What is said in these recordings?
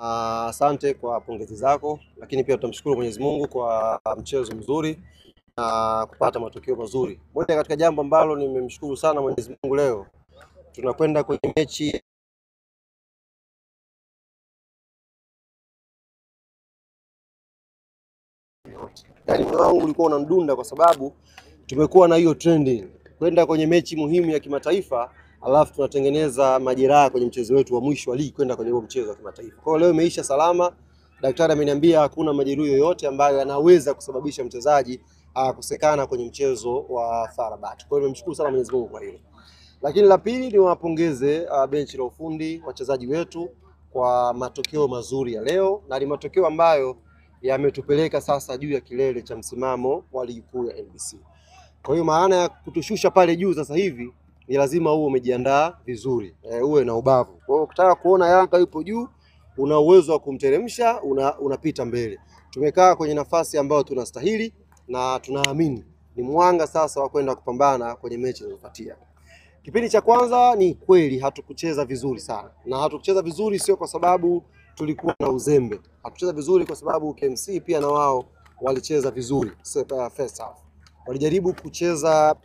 Asante kwa pongezi zako, lakini pia tutamshukuru Mwenyezi Mungu kwa mchezo mzuri na kupata matokeo mazuri. Moja katika jambo ambalo nimemshukuru sana Mwenyezi Mungu, leo tunakwenda kwenye mechi yaani moyo wangu ulikuwa unamdunda kwa sababu tumekuwa na hiyo trending kwenda kwenye mechi muhimu ya kimataifa, alafu tunatengeneza majeraha kwenye mchezo wetu wa mwisho wa ligi kwenda kwenye huo mchezo wa kimataifa. Kwa hiyo leo imeisha salama. Daktari ameniambia hakuna majeruhi yoyote ambayo yanaweza kusababisha mchezaji kukosekana kwenye mchezo wa FAR Rabat. Kwa hiyo nimemshukuru sana Mwenyezi Mungu kwa hilo. Lakini la pili ni wapongeze benchi la ufundi, wachezaji wetu kwa matokeo mazuri ya leo, na ni matokeo ambayo yametupeleka sasa juu ya kilele cha msimamo wa ligi kuu ya NBC. Kwa hiyo maana ya kutushusha pale juu sasa hivi ni lazima uwe umejiandaa vizuri, uwe na ubavu. Kwa hiyo ukitaka kuona Yanga yupo juu, una uwezo wa kumteremsha, unapita mbele. Tumekaa kwenye nafasi ambayo tunastahili na tunaamini ni mwanga sasa wa kwenda kupambana kwenye mechi inayofuatia. Kipindi cha kwanza ni kweli hatukucheza vizuri sana, na hatukucheza vizuri sio kwa sababu tulikuwa na uzembe. Hatukucheza vizuri kwa sababu KMC pia na wao walicheza vizuri first half. Walijaribu kucheza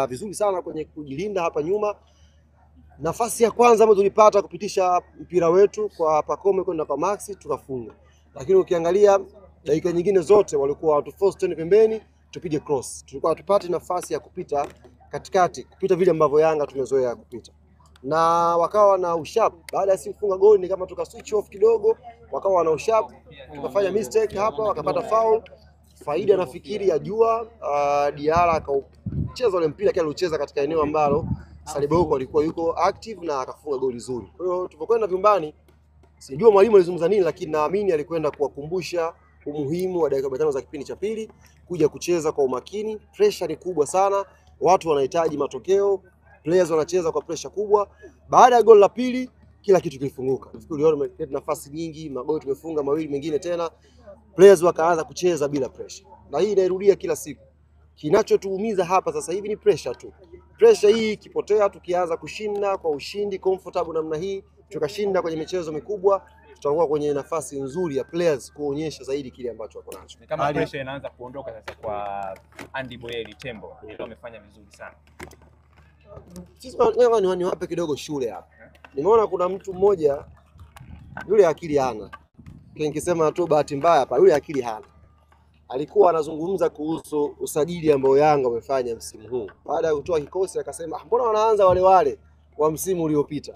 vizuri sana kwenye kujilinda hapa nyuma. Nafasi ya kwanza ambayo tulipata kupitisha mpira wetu kwa Pacome kwenda kwa Maxi tukafunga. Lakini ukiangalia dakika nyingine zote walikuwa watu force tena pembeni tupige cross. Tulikuwa tupate nafasi ya kupita katikati, kupita vile ambavyo Yanga tumezoea kupita. Na wakawa na ushap baada ya kufunga goli, ni kama tuka switch off kidogo, wakawa na ushap, tukafanya mistake hapa, wakapata foul. Faida nafikiri ya jua Diara akacheza ule mpira kile alicheza katika eneo ambalo Saliboko alikuwa yuko active na akafunga goli zuri. Kwa hiyo tulipokwenda vyumbani, sijua mwalimu alizungumza nini, lakini naamini alikwenda kuwakumbusha umuhimu wa dakika 5 za kipindi cha pili kuja kucheza kwa umakini. Pressure ni kubwa sana, watu wanahitaji matokeo, players wanacheza kwa pressure kubwa. Baada ya goli la pili kila kitu kilifunguka. Nafikiri leo tumepata nafasi nyingi, magoli tumefunga mawili mengine tena. Players wakaanza kucheza bila pressure. Na hii inairudia kila siku. Kinachotuumiza hapa sasa hivi ni pressure tu. Pressure hii ikipotea, tukianza kushinda kwa ushindi comfortable namna hii, tukashinda kwenye michezo mikubwa, tutakuwa kwenye nafasi nzuri ya players kuonyesha zaidi kile ambacho wako nacho. Ni kama pressure inaanza kuondoka sasa kwa Andy Boyeli Tembo. Ndio amefanya vizuri sana. Sisi niwape kidogo shule hapa. Nimeona kuna mtu mmoja yule akili hana. Nikisema tu bahati mbaya hapa, yule akili hana. Alikuwa anazungumza kuhusu usajili ambao Yanga wamefanya msimu huu. Baada ya kutoa kikosi akasema, mbona wanaanza wale wa msimu uliopita?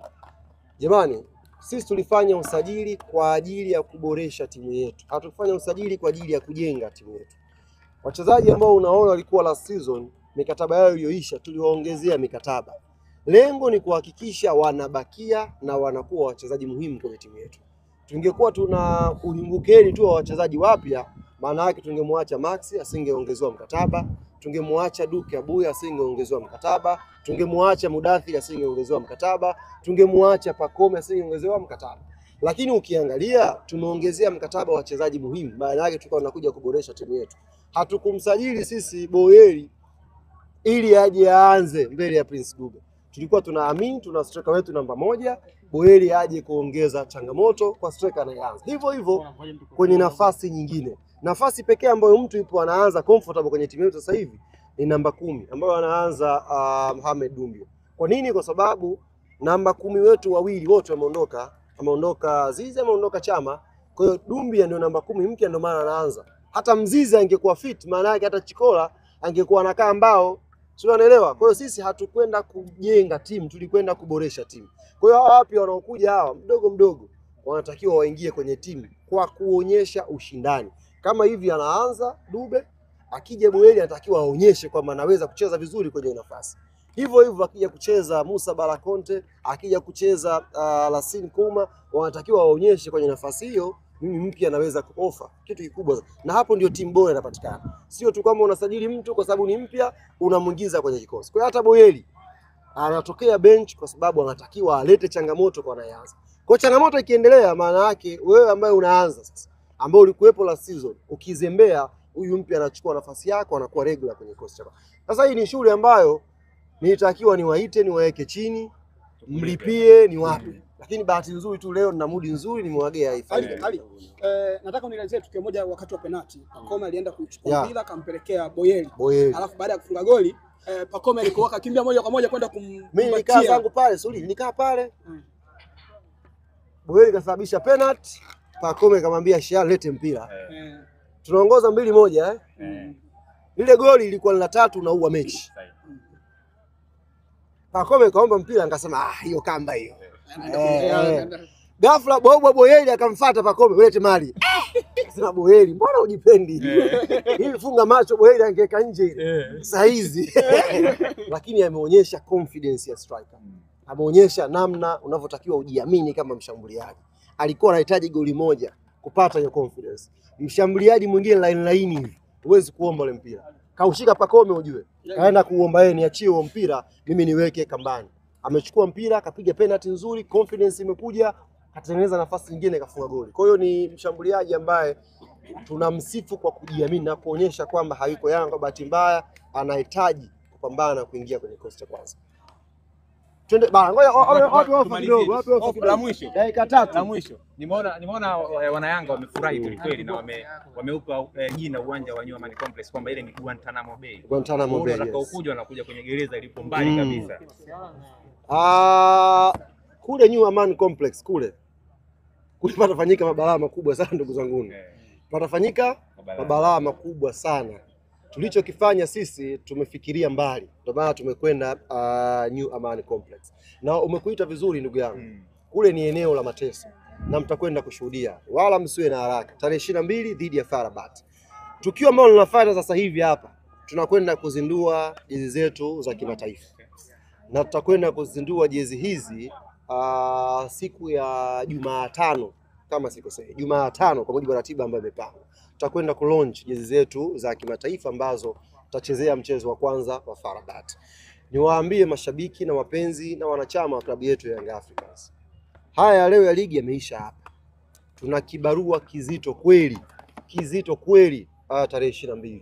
Jamani, sisi tulifanya usajili kwa ajili ya kuboresha timu yetu. Hatukufanya usajili kwa ajili ya kujenga timu yetu. Wachezaji ambao unaona walikuwa last season, mikataba yao iliyoisha tuliwaongezea mikataba. Lengo ni kuhakikisha wanabakia na wanakuwa wachezaji muhimu kwenye timu yetu. Tungekuwa tuna ulimbukeni tu wa wachezaji wapya, maana yake tungemwacha Maxi asingeongezewa mkataba, tungemwacha Duke Abuya asingeongezewa mkataba, tungemwacha Mudathir asingeongezewa mkataba, tungemwacha Pacome asingeongezewa mkataba. Lakini ukiangalia tumeongezea mkataba wa wachezaji muhimu, maana yake tulikuwa tunakuja kuboresha timu yetu. Hatukumsajili sisi Boyeli ili aje aanze mbele ya Prince Dube. Tulikuwa tunaamini tuna striker wetu namba 1, Boyeli aje kuongeza changamoto kwa striker anayeanza. Hivyo hivyo kwenye nafasi nyingine. Nafasi pekee ambayo mtu yupo anaanza comfortable kwenye timu yetu sasa hivi ni namba 10 ambayo anaanza Mohamed Dumbia. Kwa nini? Kwa sababu namba 10 wetu wawili wote wameondoka. Ameondoka Zizi, ameondoka Chama. Kwa hiyo Dumbia ndio namba 10 mpya, ndio maana anaanza. Hata Mzizi angekuwa fit, maana yake hata Chikola angekuwa anakaa mbao. Sio, unaelewa? Kwa hiyo sisi hatukwenda kujenga timu, tulikwenda kuboresha timu. Kwa hiyo hawa wapi wanaokuja hawa mdogo wanatakiwa waingie kwenye timu kwa kuonyesha ushindani. Kama hivi anaanza Dube, akija Boyeli anatakiwa aonyeshe kwamba anaweza kucheza vizuri kwenye nafasi. Hivyo akija kucheza Musa Balakonte, akija kucheza Lassine Kuma, wanatakiwa waonyeshe kwenye nafasi hiyo mimi mpya anaweza kuofa kitu kikubwa. Na hapo ndio timu bora inapatikana. Sio tu kama unasajili mtu kwa sababu ni mpya unamuingiza kwenye kikosi. Kwa hiyo hata Boyeli anatokea bench kwa sababu anatakiwa alete changamoto kwa anayeanza. Kwa changamoto ikiendelea, maana yake wewe ambaye unaanza sasa, ambao ulikuwepo last season, ukizembea huyu mpya anachukua nafasi yako, anakuwa regular kwenye kikosi chako. Sasa hii ni shule ambayo nilitakiwa niwaite, niwaeke chini, mlipie, ni wapi. lakini bahati nzuri tu leo nina mood nzuri, nimewagea hii. Ali, nataka unielezee tukio moja wakati wa penalty. Pacome alienda kuchukua mpira akampelekea Boyeli. Alafu baada ya kufunga goli Pacome alikuwa akimbia moja kwa moja kwenda kumbatia. Mimi nikaa zangu pale, nikaa pale. Boyeli kasababisha penalty, Pacome kamwambia Shia lete mpira. Tunaongoza 2-1 Lile goli lilikuwa la 3 na uwa mechi. Pacome kaomba mpira akasema hiyo kamba hiyo. Ghafla Boyeli akamfuata Pacome, lete mali. Sema Boyeli, mbona ujipendi? Ili funga macho Boyeli angeka nje ile. Saa hizi. Lakini ameonyesha confidence ya striker. Ameonyesha namna unavyotakiwa ujiamini kama mshambuliaji. Alikuwa anahitaji goli moja kupata hiyo confidence. Mshambuliaji mwingine line hivi, huwezi kuomba ule mpira. Kaushika Pacome ujue. Kaenda kuomba yeye niachie huo mpira, mimi niweke kambani. Amechukua mpira, akapiga penalty nzuri, confidence imekuja, katengeneza nafasi nyingine kafunga goli. Kwa hiyo ni mshambuliaji ambaye tunamsifu kwa kujiamini na kuonyesha kwamba hayuko Yanga bahati mbaya, anahitaji kupambana kuingia kwenye kikosi cha kwanza. Twende bana, ngoja wapi kidogo, la mwisho. Dakika 3 la mwisho. Nimeona wana Yanga wamefurahi kweli na wameupa jina uwanja wa New Amaan Complex kwamba ile ni Guantanamo Bay. Guantanamo Bay. Watakaokuja wanakuja kwenye gereza ilipo mbali kabisa. Kule New Amaan Complex kule patafanyika mabalaa makubwa sana ndugu zangu. Patafanyika mabalaa makubwa sana. Tulichokifanya sisi tumefikiria mbali. Ndio maana tumekwenda New Amaan Complex. Na umekuita vizuri ndugu yangu. Kule ni eneo la mateso na mtakwenda kushuhudia. Wala msiwe na haraka. Tarehe 22 dhidi ya FAR Rabat. Tukio ambalo tunafanya sasa hivi hapa, tunakwenda kuzindua jezi zetu za kimataifa. Na tutakwenda kuzindua jezi hizi siku ya Jumatano kama sikosei. Jumatano kwa mujibu wa ratiba ambayo imepangwa. Tutakwenda kulaunch jezi zetu za kimataifa ambazo tutachezea mchezo wa kwanza wa FAR Rabat. Niwaambie mashabiki na wapenzi na wanachama wa klabu yetu ya Young Africans. Haya leo ya ligi yameisha hapa. Tuna kibarua kizito kweli tarehe 22.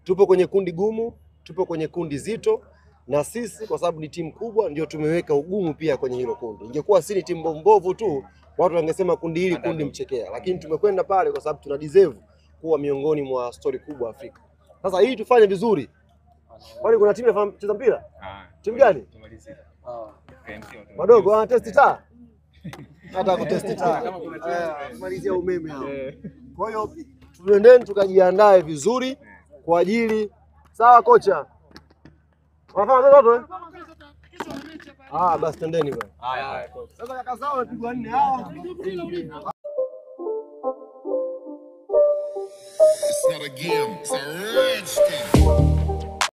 Tupo kwenye kundi gumu, tupo kwenye kundi zito na sisi kwa sababu ni timu kubwa ndio tumeweka ugumu pia kwenye hilo kundi. Ingekuwa si ni timu mbovu tu, watu wangesema kundi hili kundi mchekea, lakini tumekwenda pale kwa sababu tuna deserve kuwa miongoni mwa story kubwa Afrika. Sasa hii tufanye vizuri. Kwani kuna timu inacheza mpira? Timu gani? Tumalizia. Wadogo wana test taa. Hata kutest taa. Tumalizia umeme hao. Kwa hiyo tuendeni tukajiandae vizuri kwa ajili. Sawa kocha. Unafanya ndoto basi tendeni bwana. Haya. Sasa kaka zao wamepigwa 4 hao. It's not a game, it's a rich thing.